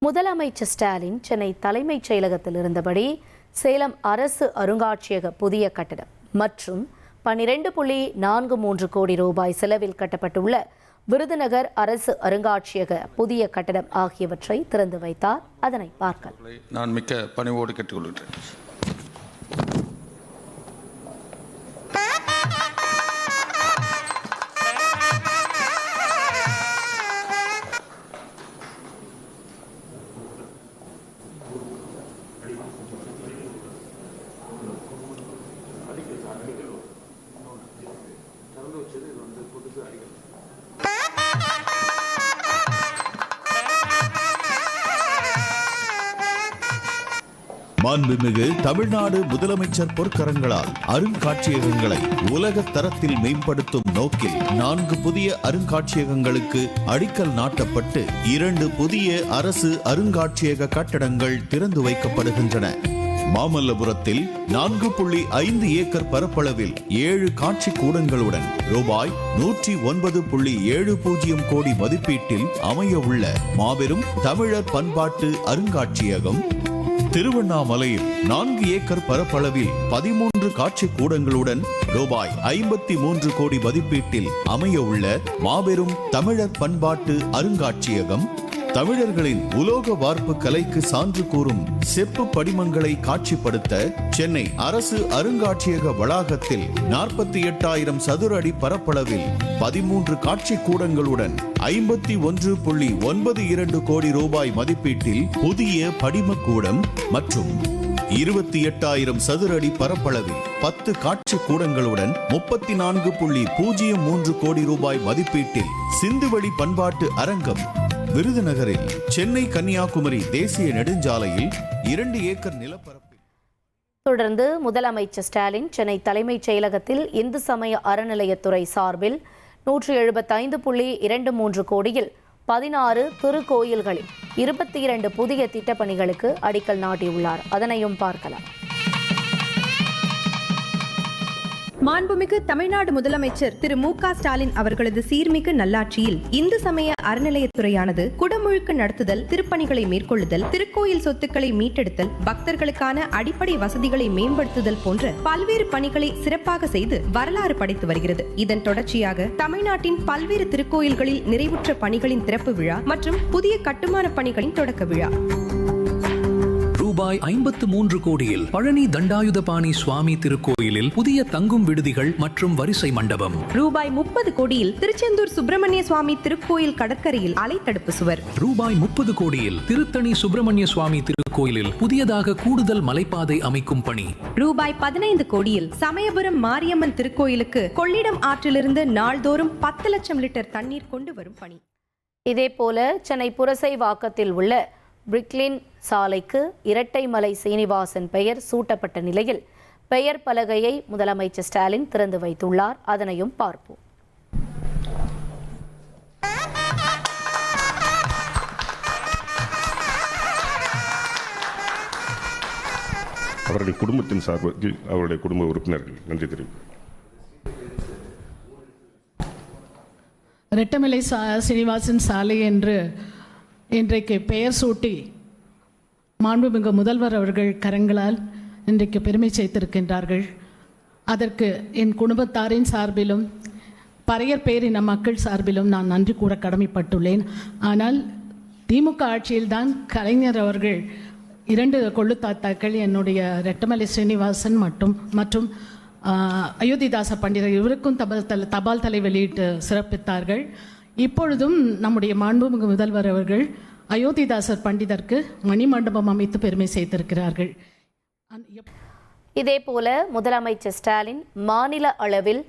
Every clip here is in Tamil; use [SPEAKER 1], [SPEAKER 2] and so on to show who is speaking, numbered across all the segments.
[SPEAKER 1] முதலமைச்சர் ஸ்டாலின் சென்னை தலைமைச் செயலகத்தில் இருந்தபடி சேலம் அரசு அருங்காட்சியக புதிய கட்டடம் மற்றும் 12.43 கோடி ரூபாய் செலவில் கட்டப்பட்டுள்ள விருதுநகர் அரசு அருங்காட்சியக புதிய கட்டடம் ஆகியவற்றை திறந்து வைத்தார். அதனை பார்க்கலாம்.
[SPEAKER 2] நான் மிக்க பணிவோடு கேட்டுக்கொள்கிறேன்.
[SPEAKER 3] மாண்புமிகு தமிழ்நாடு முதலமைச்சர் பொற்கரங்களால் அருங்காட்சியகங்களை உலக தரத்தில் மேம்படுத்தும் நோக்கில் 4 புதிய அருங்காட்சியகங்களுக்கு அடிக்கல் நாட்டப்பட்டு 2 புதிய அரசு அருங்காட்சியக கட்டடங்கள் திறந்து வைக்கப்படுகின்றன. மாமல்லபுரத்தில் 4.5 ஏக்கர் பரப்பளவில் 7 காட்சி கூடங்களுடன் ரூபாய் 109.70 கோடி மதிப்பீட்டில் அமைய உள்ள மாபெரும் தமிழர் பண்பாட்டு அருங்காட்சியகம், திருவண்ணாமலையில் 4 ஏக்கர் பரப்பளவில் 13 காட்சி கூடங்களுடன் ரூபாய் 53 கோடி மதிப்பீட்டில் அமைய உள்ள மாபெரும் தமிழர் பண்பாட்டு அருங்காட்சியகம், தமிழர்களின் உலோக வார்ப்பு கலைக்கு சான்று கூறும் செப்பு படிமங்களை காட்சிப்படுத்த சென்னை அரசு அருங்காட்சியக வளாகத்தில் 48,000 சதுர அடி பரப்பளவில் 13 காட்சி கூடங்களுடன் 51.92 கோடி ரூபாய் மதிப்பீட்டில் புதிய படிமக்கூடம் மற்றும் 28,000 சதுர அடி பரப்பளவில் 10 காட்சி கூடங்களுடன் 34.03 கோடி ரூபாய் மதிப்பீட்டில் சிந்துவெளி பண்பாட்டு அரங்கம், விருதுநகரில் சென்னை கன்னியாகுமரி தேசிய நெடுஞ்சாலையில் 2 ஏக்கர் நிலப்பரப்பில்.
[SPEAKER 1] தொடர்ந்து முதலமைச்சர் ஸ்டாலின் சென்னை தலைமைச் செயலகத்தில் இந்து சமய அறநிலையத்துறை சார்பில் 175.23 கோடியில் 16 திருக்கோயில்களில் 22 புதிய திட்டப்பணிகளுக்கு அடிக்கல் நாட்டியுள்ளார். அதனையும் பார்க்கலாம்.
[SPEAKER 4] மாண்புமிகு தமிழ்நாடு முதலமைச்சர் திரு மு க ஸ்டாலின் அவர்களது சீர்மிகு நல்லாட்சியில் இந்து சமய அறநிலையத்துறையானது குடமுழுக்கு நடத்துதல், திருப்பணிகளை மேற்கொள்ளுதல், திருக்கோயில் சொத்துக்களை மீட்டெடுத்தல், பக்தர்களுக்கான அடிப்படை வசதிகளை மேம்படுத்துதல் போன்ற பல்வேறு பணிகளை சிறப்பாக செய்து வரலாறு படைத்து வருகிறது. இதன் தொடர்ச்சியாக தமிழ்நாட்டின் பல்வேறு திருக்கோயில்களில் நிறைவுற்ற பணிகளின் திறப்பு விழா மற்றும் புதிய கட்டுமான பணிகளின் தொடக்க விழா
[SPEAKER 5] ரூபாய் 53 கோடியில் பழனி தண்டாயுதபாணி சுவாமி திருக்கோயிலில் புதிய தங்கும் விடுதிகள் மற்றும் வரிசை மண்டபம்,
[SPEAKER 4] ரூபாய் 30 கோடியில் திருச்செந்தூர் சுப்பிரமணிய சுவாமி திருக்கோயில் கடற்கரையில் அலைத்தடுப்பு சுவர்,
[SPEAKER 5] ரூபாய் 30 கோடியில் திருத்தணி சுப்பிரமணிய சுவாமி திருக்கோயிலில் புதியதாக கூடுதல் மலைப்பாதை அமைக்கும் பணி,
[SPEAKER 4] ரூபாய் 15 கோடியில் சமயபுரம் மாரியம்மன் திருக்கோயிலுக்கு கொள்ளிடம் ஆற்றிலிருந்து நாள்தோறும் 10 லட்சம் லிட்டர் தண்ணீர் கொண்டு வரும் பணி.
[SPEAKER 1] இதேபோல சென்னை புரசைவாக்கத்தில் உள்ள பிரிக்லின் சாலைக்கு இரட்டைமலை சீனிவாசன் பெயர் சூட்டப்பட்ட நிலையில் பெயர் பலகையை முதலமைச்சர் ஸ்டாலின் திறந்து வைத்துள்ளார். அதனையும் பார்ப்போம்.
[SPEAKER 6] அவர்கள் குடும்பத்தின் சார்பில் அவருடைய குடும்ப உறுப்பினர்கள் நன்றி தெரிவிக்கிறேன்.
[SPEAKER 7] இரட்டைமலை சீனிவாசன் சாலை என்று இன்றைக்கு பெயர் சூட்டி மாண்புமிகு முதல்வர் அவர்கள் கரங்களால் இன்றைக்கு பெருமை சேர்த்திருக்கின்றார்கள். அதற்கு என் குடும்பத்தாரின் சார்பிலும் பறையர் பேரின மக்கள் சார்பிலும் நான் நன்றி கூற கடமைப்பட்டுள்ளேன். ஆனால் திமுக ஆட்சியில்தான் கலைஞர் அவர்கள் 2 கொள்ளுத்தாத்தாக்கள் என்னுடைய இரட்டைமலை சீனிவாசன் மற்றும் அயோத்திதாச பண்டிதர் இவருக்கும் தபால் தலை வெளியிட்டு சிறப்பித்தார்கள். இப்பொழுதும் நம்முடைய மாண்புமிகு முதல்வர் அவர்கள் அயோத்திதாசர் பண்டிதருக்கு மணிமண்டபம் அமைத்து பெருமை சேர்த்திருக்கிறார்கள்.
[SPEAKER 1] இதேபோல முதலமைச்சர் ஸ்டாலின் மாநில அளவில்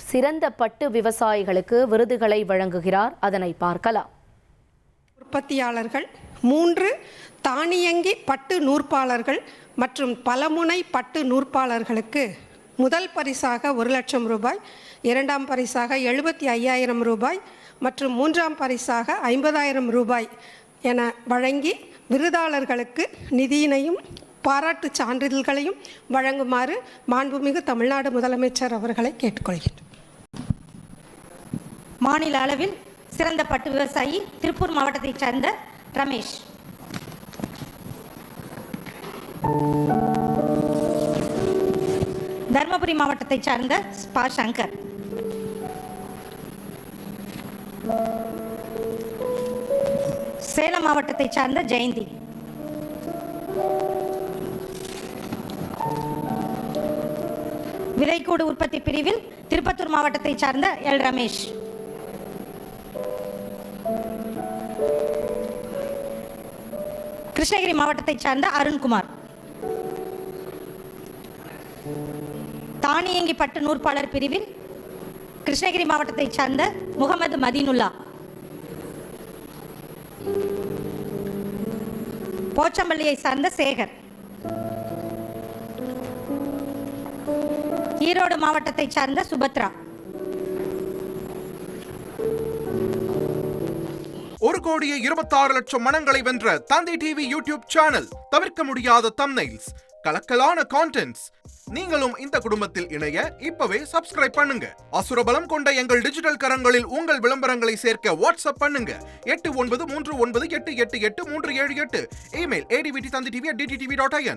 [SPEAKER 1] சிறந்த பட்டு விவசாயிகளுக்கு விருதுகளை வழங்குகிறார். அதனை பார்க்கலாம்.
[SPEAKER 8] உற்பத்தியாளர்கள், 3 தானியங்கி பட்டு நூற்பாளர்கள் மற்றும் பலமுனை பட்டு நூற்பாளர்களுக்கு முதல் பரிசாக 1 லட்சம் ரூபாய், 2ஆம் பரிசாக 75,000 ரூபாய் மற்றும் 3ஆம் பரிசாக 50,000 ரூபாய் என வழங்கி விருதாளர்களுக்கு நிதியினையும் பாராட்டு சான்றிதழ்களையும் வழங்குமாறு மாண்புமிகு தமிழ்நாடு முதலமைச்சர் அவர்களை கேட்டுக்கொள்கிறேன்.
[SPEAKER 9] மாநில அளவில் சிறந்த பட்டு விவசாயி திருப்பூர் மாவட்டத்தைச் சேர்ந்த ரமேஷ். தர்மபுரி மாவட்டத்தைச் சார்ந்த ஸ்பா சங்கர். சேலம் மாவட்டத்தைச் சார்ந்த ஜெயந்தி. விதைக்கூடு உற்பத்தி பிரிவில் திருப்பத்தூர் மாவட்டத்தைச் சார்ந்த எல் ரமேஷ். கிருஷ்ணகிரி மாவட்டத்தைச் சார்ந்த அருண்குமார். தானியங்கி பட்டு நூற்பாளர் பிரிவில் கிருஷ்ணகிரி மாவட்டத்தைச் சார்ந்த முகமது மதீனுல்லா. போச்சம்பள்ளியை சார்ந்த சேகர். ஈரோடு மாவட்டத்தைச் சார்ந்த சுபத்ரா.
[SPEAKER 10] 1,26,00,000 மனங்களை வென்ற தந்தை டிவி யூடியூப் சேனல். தவிர்க்க முடியாத தம்ப்நெயில்ஸ், கலக்கலான கான்டென்ட்ஸ். நீங்களும் இந்த குடும்பத்தில் இணைய இப்பவே சப்ஸ்கிரைப் பண்ணுங்க. அசுரபலம் கொண்ட எங்கள் டிஜிட்டல் கரங்களில் உங்கள் விளம்பரங்களை சேர்க்க வாட்ஸ்அப் பண்ணுங்க. 8939888838. Email advttv@dttv.in.